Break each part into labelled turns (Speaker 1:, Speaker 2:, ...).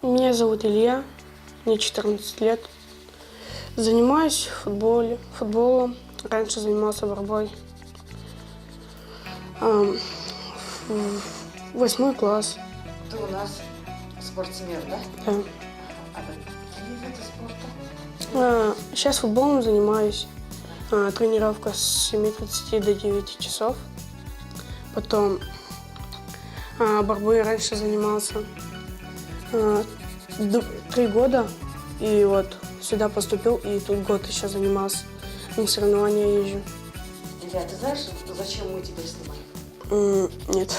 Speaker 1: Меня зовут Илья, мне 14 лет. Занимаюсь футболом. Раньше занимался борьбой. 8 класс.
Speaker 2: Ты у нас спортсмен, да?
Speaker 1: Да.
Speaker 2: А какие виды спорта?
Speaker 1: Сейчас футболом занимаюсь. Тренировка с 7:30 до 9 часов. Потом борьбой раньше занимался 3 года. И вот сюда поступил, и тут год еще занимался. На соревнования езжу.
Speaker 2: Илья, ты знаешь, зачем мы тебя снимаем?
Speaker 1: Нет.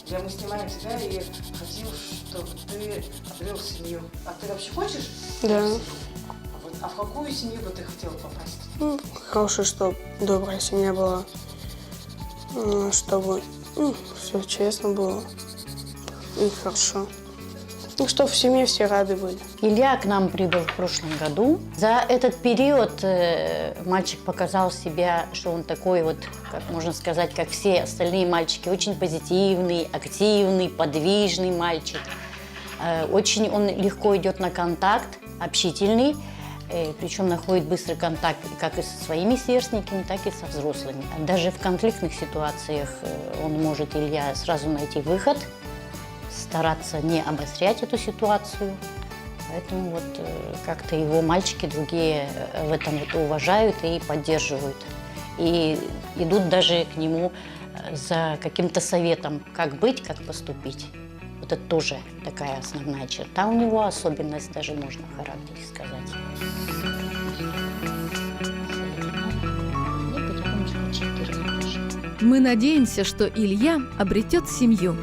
Speaker 2: Илья, мы снимаем тебя и хотим, чтобы ты обрел семью. А ты вообще хочешь?
Speaker 1: Да.
Speaker 2: А в какую семью бы ты хотел попасть?
Speaker 1: Хорошо, чтобы добрая семья была. Чтобы все честно было и хорошо. И чтобы в семье все рады были.
Speaker 3: Илья к нам прибыл в прошлом году. За этот период мальчик показал себя, что он такой вот, как можно сказать, как все остальные мальчики, очень позитивный, активный, подвижный мальчик. Очень он легко идет на контакт, общительный, причем находит быстрый контакт как и со своими сверстниками, так и со взрослыми. Даже в конфликтных ситуациях он может, Илья, сразу найти выход, стараться не обострять эту ситуацию. Поэтому вот как-то его мальчики другие в этом вот уважают и поддерживают. И идут даже к нему за каким-то советом, как быть, как поступить. Вот это тоже такая основная черта у него, особенность даже можно в характере сказать.
Speaker 4: Мы надеемся, что Илья обретет семью.